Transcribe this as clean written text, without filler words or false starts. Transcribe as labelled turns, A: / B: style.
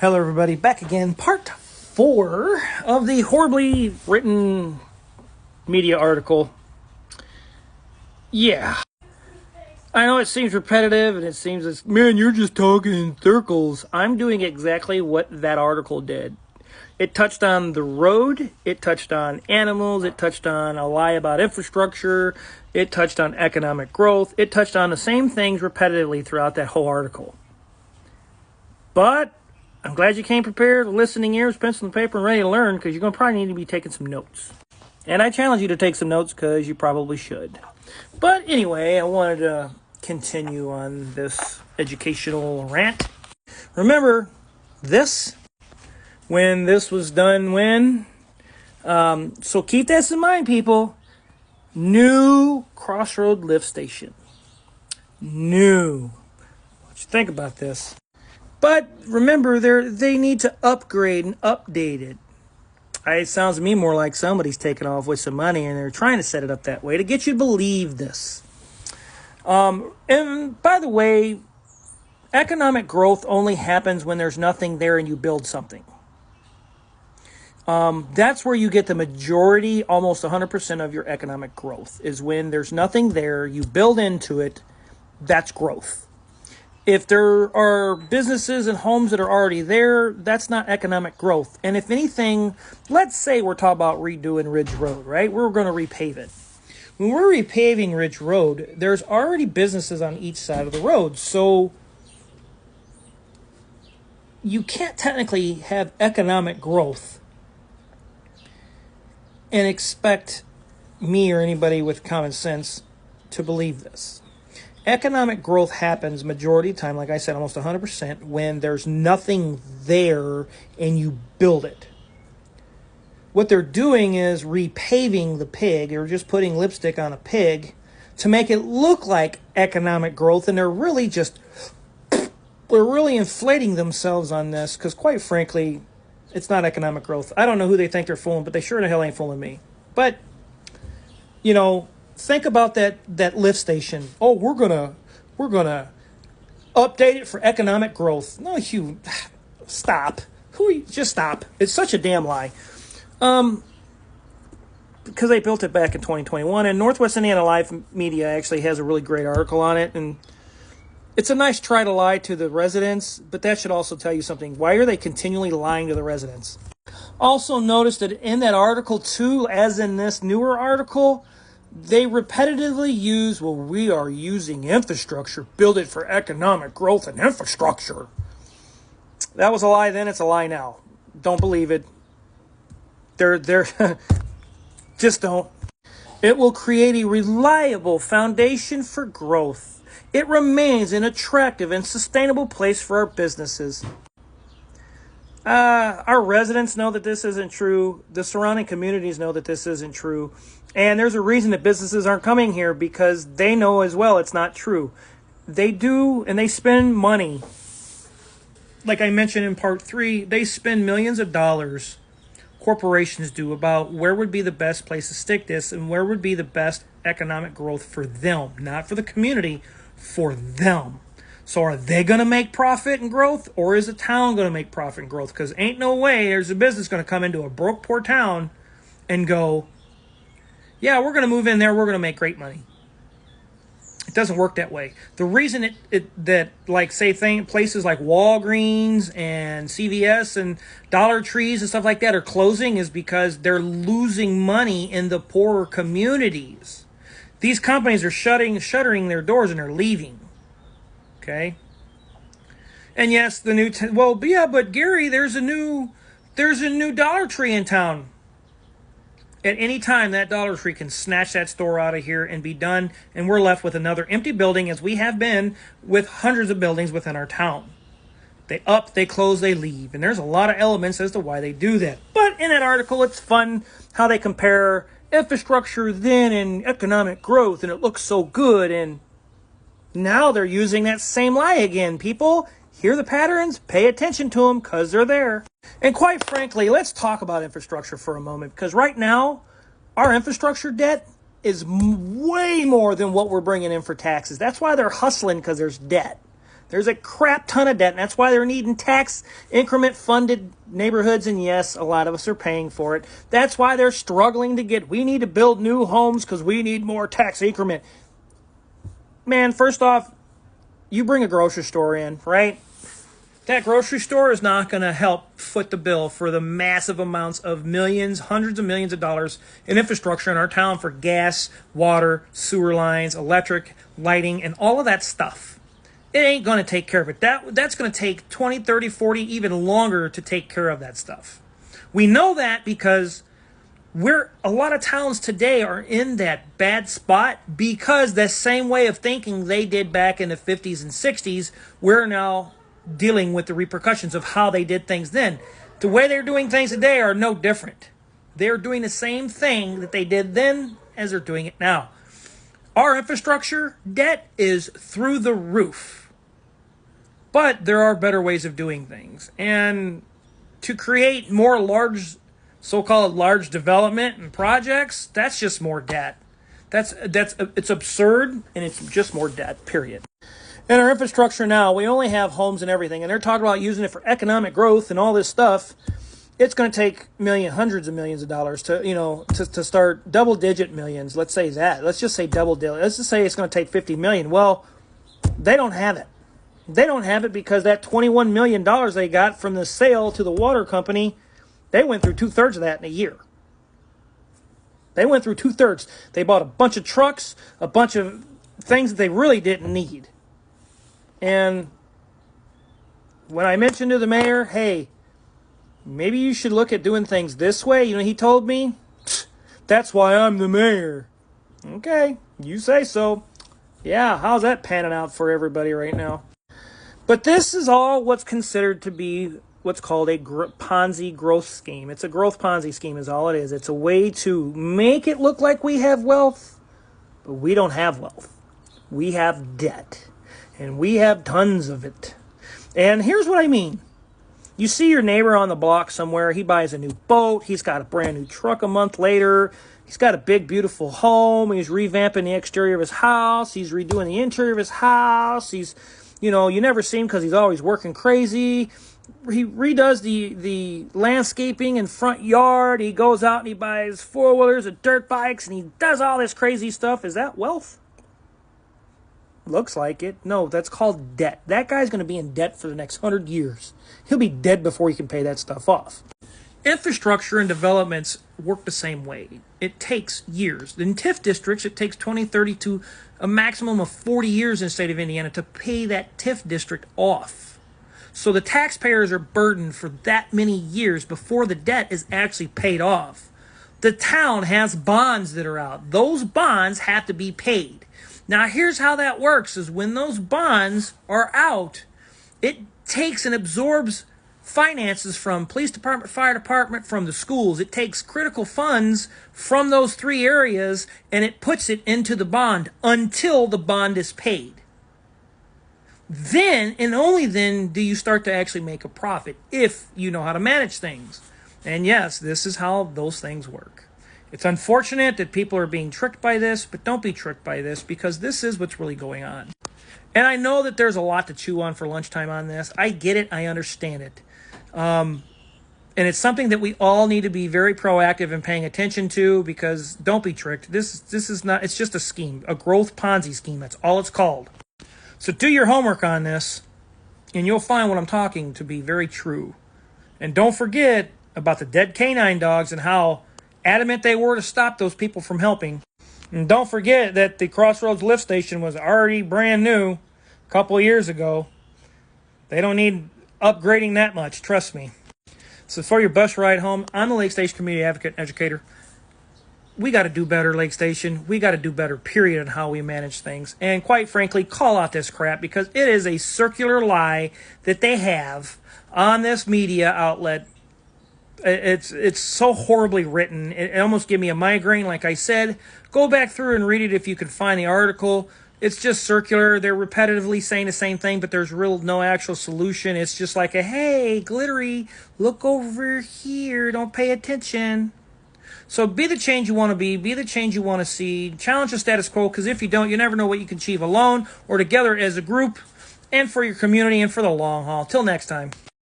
A: Hello, everybody. Back again. Part 4 of the horribly written media article. Yeah. I know it seems repetitive and it seems as, man, you're just talking in circles. I'm doing exactly what that article did. It touched on the road. It touched on animals. It touched on a lie about infrastructure. It touched on economic growth. It touched on the same things repetitively throughout that whole article. But I'm glad you came prepared with listening ears, pencil and paper, and ready to learn, because you're going to probably need to be taking some notes. And I challenge you to take some notes because you probably should. But anyway, I wanted to continue on this educational rant. Remember this, when this was done, so keep this in mind, people. New Crossroad lift station. New. What you think about this? But remember, they need to upgrade and update it. It sounds to me more like somebody's taking off with some money and they're trying to set it up that way to get you to believe this. And by the way, economic growth only happens when there's nothing there and you build something. That's where you get the majority, almost 100% of your economic growth, is when there's nothing there, you build into it, that's growth. If there are businesses and homes that are already there, that's not economic growth. And if anything, let's say we're talking about redoing Ridge Road, right? We're going to repave it. When we're repaving Ridge Road, there's already businesses on each side of the road. So you can't technically have economic growth and expect me or anybody with common sense to believe this. Economic growth happens majority of the time, like I said, almost 100%, when there's nothing there and you build it. What they're doing is repaving the pig, or just putting lipstick on a pig to make it look like economic growth, and they're really inflating themselves on this, because quite frankly, it's not economic growth. I don't know who they think they're fooling, but they sure the hell ain't fooling me. But, think about that lift station. Oh, we're gonna update it for economic growth. No, you stop. Just stop. It's such a damn lie. Because they built it back in 2021, and Northwest Indiana Live Media actually has a really great article on it, and it's a nice try to lie to the residents, but that should also tell you something. Why are they continually lying to the residents? Also notice that in that article too, as in this newer article, they repetitively use, well, we are using infrastructure, build it for economic growth and infrastructure. That was a lie then, it's a lie now. Don't believe it. They're just don't. It will create a reliable foundation for growth. It remains an attractive and sustainable place for our businesses. Our residents know that this isn't true. The surrounding communities know that this isn't true. And there's a reason that businesses aren't coming here, because they know as well it's not true. They do, and they spend money. Like I mentioned in part 3, they spend millions of dollars, corporations do, about where would be the best place to stick this and where would be the best economic growth for them. Not for the community, for them. So are they going to make profit and growth, or is the town going to make profit and growth? Because ain't no way there's a business going to come into a broke, poor town and go, yeah, we're going to move in there, we're going to make great money. It doesn't work that way. The reason places like Walgreens and CVS and Dollar Trees and stuff like that are closing is because they're losing money in the poorer communities. These companies are shuttering their doors and they're leaving. Okay? And yes, but Gary, there's a new Dollar Tree in town. At any time, that Dollar Tree can snatch that store out of here and be done, and we're left with another empty building, as we have been with hundreds of buildings within our town. They up, they close, they leave, and there's a lot of elements as to why they do that. But in that article, it's fun how they compare infrastructure then and economic growth, and it looks so good, and now they're using that same lie again. People, hear the patterns, pay attention to them, because they're there. And quite frankly, let's talk about infrastructure for a moment, because right now, our infrastructure debt is way more than what we're bringing in for taxes. That's why they're hustling, because there's debt. There's a crap ton of debt, and that's why they're needing tax increment funded neighborhoods, and yes, a lot of us are paying for it. That's why they're struggling we need to build new homes because we need more tax increment. Man, first off, you bring a grocery store in, right? That grocery store is not going to help foot the bill for the massive amounts of millions, hundreds of millions of dollars in infrastructure in our town for gas, water, sewer lines, electric, lighting, and all of that stuff. It ain't going to take care of it. That's going to take 20, 30, 40, even longer to take care of that stuff. We know that because a lot of towns today are in that bad spot because the same way of thinking they did back in the 50s and 60s, we're now dealing with the repercussions of how they did things then. The way they're doing things today are no different. They're doing the same thing that they did then as they're doing it now. Our infrastructure debt is through the roof. But there are better ways of doing things. And to create more so-called large development and projects, that's just more debt. It's absurd, and it's just more debt, period. In our infrastructure now, we only have homes and everything, and they're talking about using it for economic growth and all this stuff. It's going to take hundreds of millions of dollars to start double-digit millions. Let's say that. Let's just say double-digit. Let's just say it's going to take $50 million. Well, they don't have it. They don't have it because that $21 million they got from the sale to the water company, they went through 2/3 of that in a year. They went through 2/3. They bought a bunch of trucks, a bunch of things that they really didn't need. And when I mentioned to the mayor, hey, maybe you should look at doing things this way, he told me, that's why I'm the mayor. Okay, you say so. Yeah, how's that panning out for everybody right now? But this is all what's considered to be what's called a Ponzi growth scheme. It's a growth Ponzi scheme is all it is. It's a way to make it look like we have wealth, but we don't have wealth. We have debt, and we have tons of it. And here's what I mean. You see your neighbor on the block somewhere. He buys a new boat. He's got a brand new truck a month later. He's got a big, beautiful home. He's revamping the exterior of his house. He's redoing the interior of his house. You never see him because he's always working crazy. He redoes the landscaping and front yard. He goes out and he buys four-wheelers and dirt bikes, and he does all this crazy stuff. Is that wealth? Looks like it. No, that's called debt. That guy's going to be in debt for the next 100 years. He'll be dead before he can pay that stuff off. Infrastructure and developments work the same way. It takes years. In TIF districts, it takes 20, 30 to a maximum of 40 years in the state of Indiana to pay that TIF district off. So the taxpayers are burdened for that many years before the debt is actually paid off. The town has bonds that are out. Those bonds have to be paid. Now, here's how that works, is when those bonds are out, it takes and absorbs finances from police department, fire department, from the schools. It takes critical funds from those three areas, and it puts it into the bond until the bond is paid. Then, and only then, do you start to actually make a profit if you know how to manage things. And yes, this is how those things work. It's unfortunate that people are being tricked by this, but don't be tricked by this, because this is what's really going on. And I know that there's a lot to chew on for lunchtime on this. I get it. I understand it. And it's something that we all need to be very proactive in paying attention to, because don't be tricked. This is not, it's just a scheme, a growth Ponzi scheme. That's all it's called. So do your homework on this, and you'll find what I'm talking to be very true. And don't forget about the dead canine dogs and how adamant they were to stop those people from helping. And don't forget that the Crossroads lift station was already brand new a couple of years ago. They don't need upgrading that much, trust me. So for your bus ride home, I'm the Lake Station Community Advocate and Educator. We got to do better, Lake Station. We got to do better, period, on how we manage things. And quite frankly, call out this crap, because it is a circular lie that they have on this media outlet. It's so horribly written. It almost gave me a migraine. Like I said, go back through and read it if you can find the article. It's just circular. They're repetitively saying the same thing, but there's no actual solution. It's just like a, hey, glittery, look over here, don't pay attention. So be the change you want to be the change you want to see. Challenge the status quo, because if you don't, you never know what you can achieve alone or together as a group. and for your community and for the long haul. Till next time.